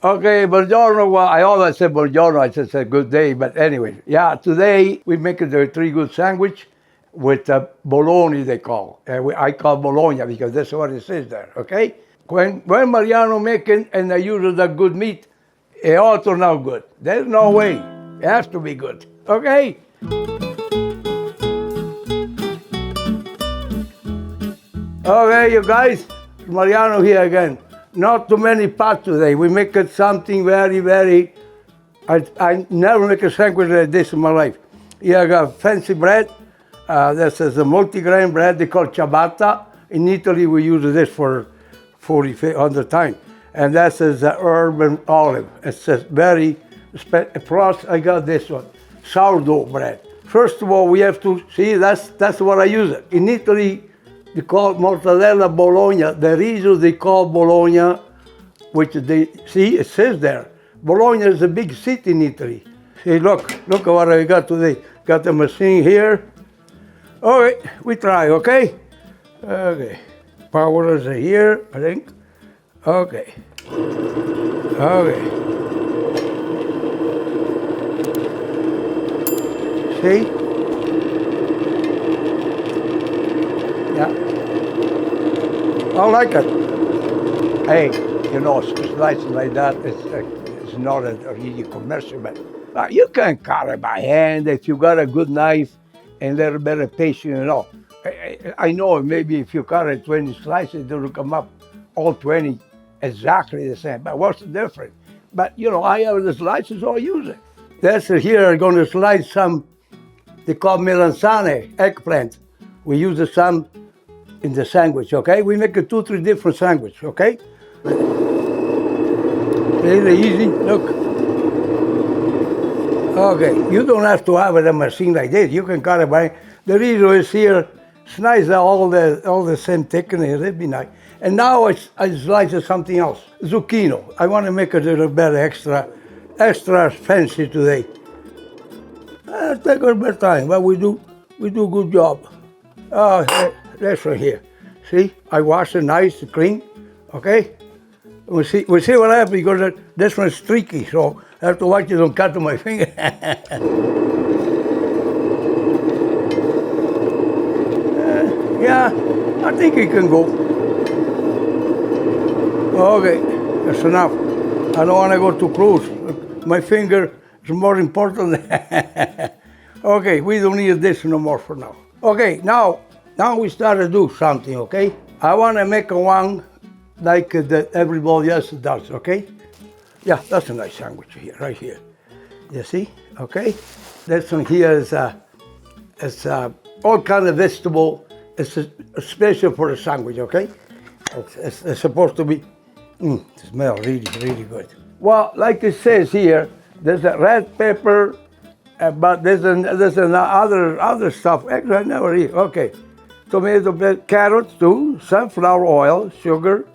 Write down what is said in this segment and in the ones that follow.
Okay, buongiorno. Well, I always say buongiorno. I just say good day. But anyway, yeah, today we make the three good sandwich with bologna, they call. I call Bologna because that's what it says there, okay? When Mariano making and I use the good meat, it all turn out good. There's no way. It has to be good, okay? Okay, you guys, Mariano here again. Not too many pots today. We make it something very, I never make a sandwich like this in my life. Here I got fancy bread. This is a multi-grain bread they call ciabatta. In Italy, we use this for 100 times. And that is herb and olive. It's just very, plus I got this one, sourdough bread. First of all, we have to, see, that's what I use it. In Italy, they call mozzarella Bologna. The reason they call Bologna, which they, see, it says there, Bologna is a big city in Italy. See, look at what I got today. Got the machine here. All right, we try, okay? Okay, power is here, I think. Okay, okay. See? Yeah. I like it. Hey, you know, slicing like that, it's not a really commercial, but you can cut it by hand if you got a good knife and a little bit of patience, you know. I know maybe if you cut it 20 slices, it will come up all 20 exactly the same, but what's the difference? But, you know, I have the slices, so I use it. That's here, I'm going to slice some, they call melanzane, eggplant. We use some in the sandwich, okay? We make 2-3 different sandwiches, okay? Really easy, look. Okay, you don't have to have a machine like this. You can cut it by, the reason is here, slice all the same thickness, it'd be nice. And now I slice something else, zucchini. I want to make it a little bit extra fancy today. Take a little bit of time, but we do good job. Oh, this one here. See, I wash it nice, clean, okay? We see what happens because this one's streaky, so I have to watch it don't cut to my finger. Yeah, I think it can go. Okay, that's enough. I don't want to go too close. My finger is more important. Okay, we don't need this no more for now. Okay, now we start to do something, okay? I want to make one like that everybody else does, okay? Yeah, that's a nice sandwich here, right here. You see, okay? This one here is all kind of vegetable. It's special for a sandwich, okay? It's supposed to be, it smells really good. Well, like it says here, there's a red pepper, but there's other stuff. Actually, I never eat. Okay, tomato, carrots too, sunflower oil, sugar,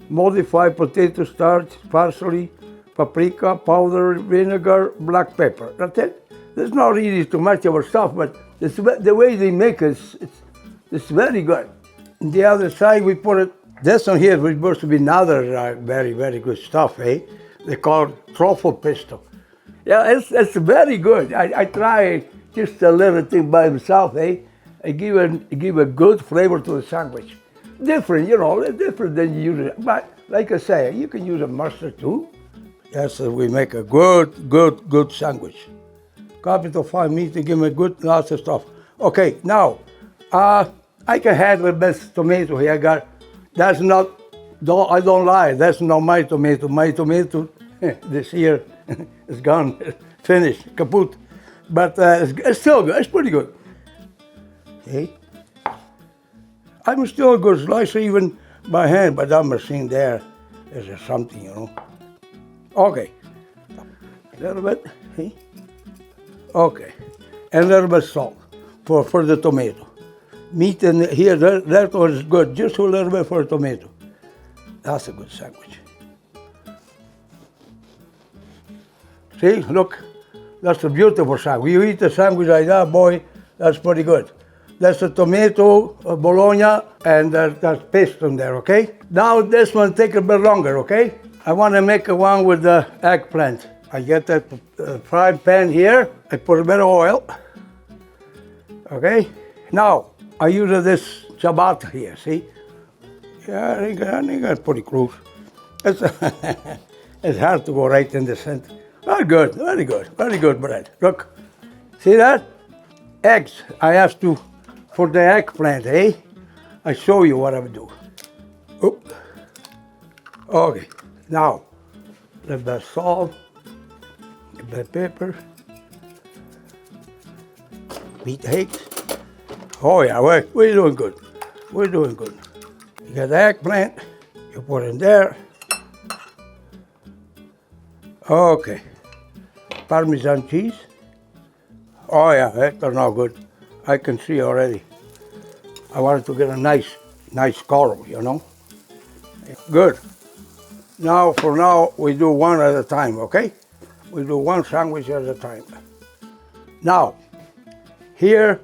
modified potato starch, parsley, paprika, powder, vinegar, black pepper. That's it. There's not really too much of our stuff, but the way they make it, it's very good. On the other side, we put it. This one here is supposed to be another very good stuff, eh? They call it truffle pesto. Yeah, it's very good. I try just a little thing by himself, eh? I give a good flavor to the sandwich. Different, you know, different than you use it. But like I say, you can use a mustard too. Yes, we make a good sandwich. Capital Fine Meats, they give me lots of stuff. Okay, now, I can have the best tomato here. I got, that's not, I don't lie, that's not my tomato. My tomato this year is gone, finished, kaput. But it's still good, it's pretty good. Hey, I'm still a good slicer even by hand, but that machine there is something, you know. Okay, a little bit, hey? Okay, and a little bit salt for the tomato. Meat in here, that one is good, just a little bit for a tomato. That's a good sandwich. See, look, that's a beautiful sandwich. You eat a sandwich like that, boy, that's pretty good. That's a tomato, bologna, and that's pesto in there, okay? Now this one take a bit longer, okay? I want to make one with the eggplant. I get that frying pan here. I put a bit of oil. Okay. Now I use this ciabatta here. See? Yeah, I think that's pretty close. It's, it's hard to go right in the center. Very good, very good bread. Look, see that? Eggs. I have to, for the eggplant, eh? I show you what I would do. Oop. Okay, now, a little bit of salt, a little bit of pepper, beat the eggs. Oh yeah, we're doing good. We're doing good. You got the eggplant, you put it in there. Okay, Parmesan cheese. Oh yeah, that turned out good. I can see already. I wanted to get a nice color, you know. Good. Now, for now, we do one at a time, okay? We do one sandwich at a time. Now, here,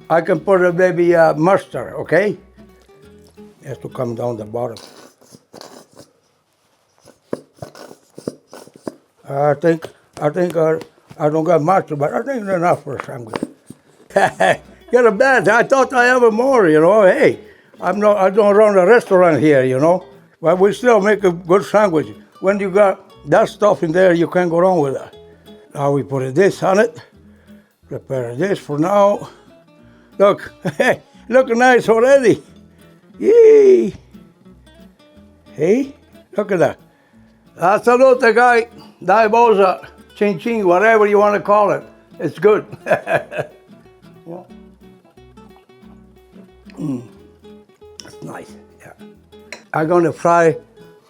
I can put a baby mustard, okay? It has to come down the bottom. I think I don't got much, but I think it's enough for a sandwich. Get a bad. I thought I have more, you know. Hey, I don't run a restaurant here, you know. But we still make a good sandwich. When you got that stuff in there, you can't go wrong with that. Now we put this on it. Prepare this for now. Look, look nice already. Yee. Hey, look at that. Salute, guy. Dai bosa, ching ching, whatever you want to call it. It's good. Yeah. That's nice. Yeah. I'm going to fry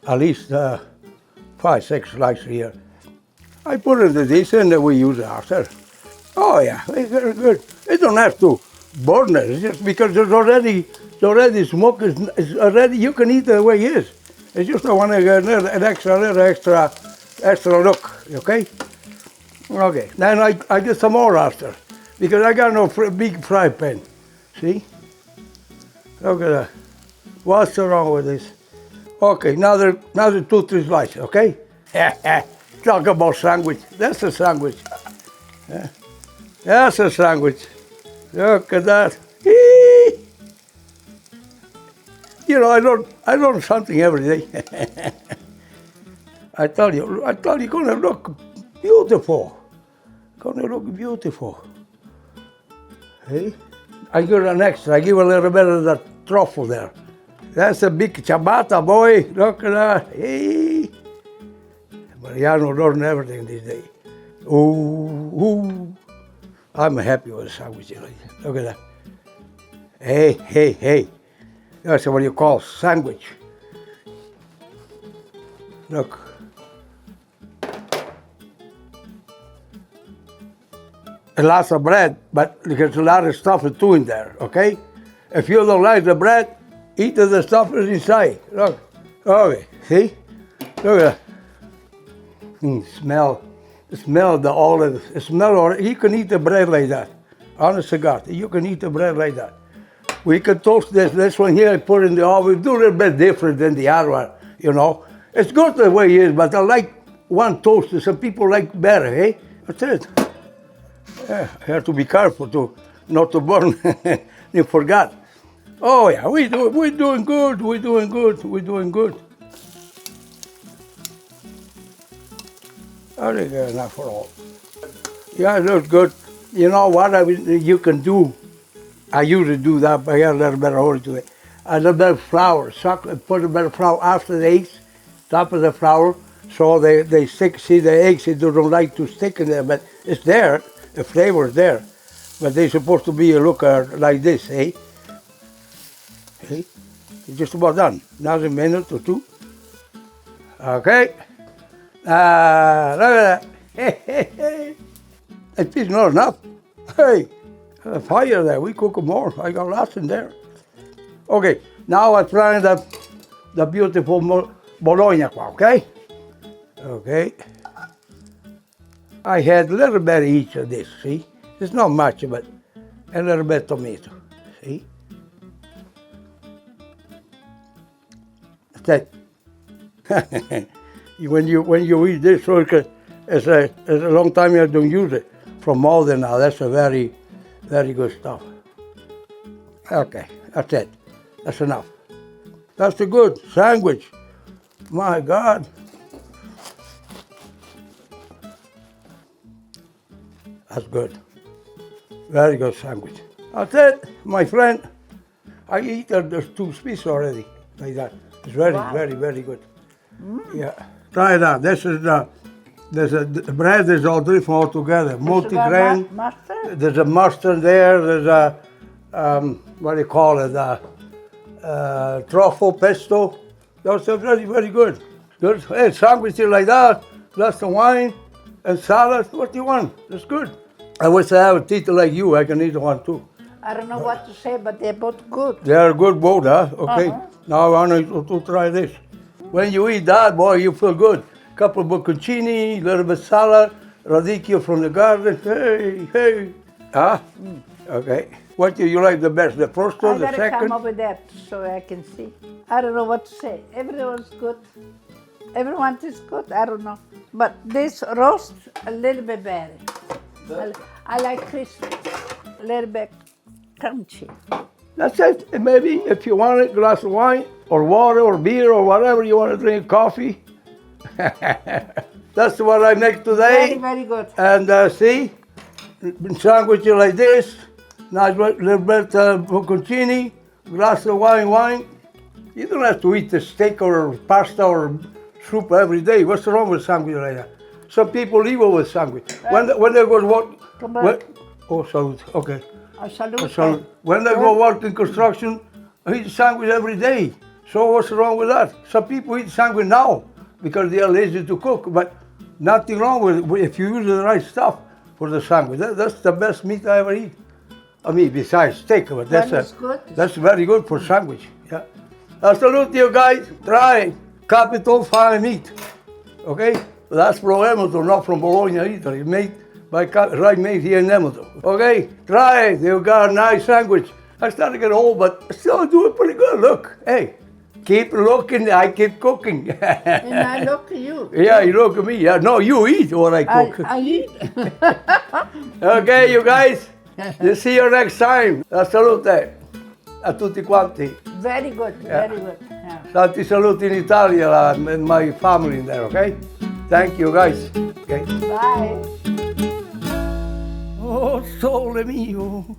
at least 5-6 slices here. I put it in this and then we use it after. Oh yeah, it's very good. It don't have to burn it. It's just because there's already smoke. It's already, you can eat it the way it is. It's just I want to get an extra look. Okay. Okay. Then I get some more after because I got no big fry pan. See? Look at that. What's wrong with this? Okay. Now there's 2-3 slices. Okay. Talk about sandwich. That's a sandwich. Yeah. That's a sandwich. Look at that. You know, I learn something every day. I tell you, gonna look beautiful. Gonna look beautiful. Hey, I give it an extra. I give a little bit of that truffle there. That's a big ciabatta, boy. Look at that. Hey. Mariano learned everything this day. Ooh. I'm happy with the sandwich. Look at that. Hey. That's what you call sandwich. Look. A lot of bread, but there's a lot of stuff too in there, okay? If you don't like the bread, eat the stuff that's inside. Look. Okay, see? Look at that. Smell the olive. You can eat the bread like that. Honest to God, you can eat the bread like that. We can toast this one here, put it in the oven. We do a little bit different than the other one, you know. It's good the way it is, but I like one toasted. Some people like better, eh? That's it. Yeah, I have to be careful not to burn. You forgot. Oh yeah, we're doing good. We're doing good. I think that's enough for all. Yeah, it looks good. You know what you can do? I usually do that, but I got a little bit of order to it. A little bit of flour, put a bit of flour after the eggs, top of the flour, so they stick. See the eggs, they don't like to stick in there, but it's there. The flavor is there, but they're supposed to be like this, eh? Okay, it's just about done. Another minute or two. Okay. Look at that. It's not enough. Hey, the fire there. We cook more. I got lots in there. Okay, now I'm trying the beautiful Bologna, okay? Okay. I had a little bit of each of this, see? It's not much, but a little bit of tomato, see? That's it. when you eat this, so it's a long time you don't use it. From more than now, that's a very, very good stuff. Okay, that's it. That's enough. That's a good sandwich. My God. That's good. Very good sandwich. That's it, my friend. I eat the two pieces already, like that. It's very, very, very good. Yeah. Try that. This is the bread is all different altogether. Multi-grain. Mustard? There's a mustard there. There's a what do you call it? Truffle pesto. Those are very, very good. Good. Hey, sandwiches like that, glass of wine, and salad. What do you want? That's good. I wish I have a teacher like you. I can eat one too. I don't know what to say, but they're both good. They are good both, huh? Okay. Now I want to try this. When you eat that, boy, you feel good. Couple of bocconcini, a little bit salad, radicchio from the garden. Hey, hey. Huh? Okay. What do you like the best? The first or the I gotta second? come up with that so I can see. I don't know what to say. Everyone's good. Everyone is good. I don't know. But this roast, a little bit better. I like crispy. A little bit crunchy. That's it. And maybe if you want a glass of wine or water or beer or whatever you want to drink, coffee. That's what I make today. Very, very good. And see, sandwiches like this, nice little bit bocconcini, glass of wine. You don't have to eat the steak or pasta or soup every day. What's wrong with sandwich like that? Some people live with sandwich. When they go work, salute. Okay. Salute. When they go work in construction, I eat sandwich every day. So what's wrong with that? Some people eat sandwich now because they are lazy to cook, but nothing wrong with it if you use the right stuff for the sandwich. That's the best meat I ever eat. I mean, besides steak, but that's very good for sandwich. Yeah. I salute you guys. Try Capital Fine Meat. Okay? That's from Hamilton, not from Bologna either. It's made made here in Hamilton. Okay? Try it. You got a nice sandwich. I started to get old, but still do it pretty good. Look, hey, keep looking. I keep cooking. And I look at you. Yeah, you look at me. Yeah, no, you eat what I cook. I eat. Okay, you guys. See you next time. Salute a tutti quanti. Very good, very good. Yeah. Tanti saluti in Italia and my family in there, okay? Thank you, guys. Okay. Bye. Oh, sole mio.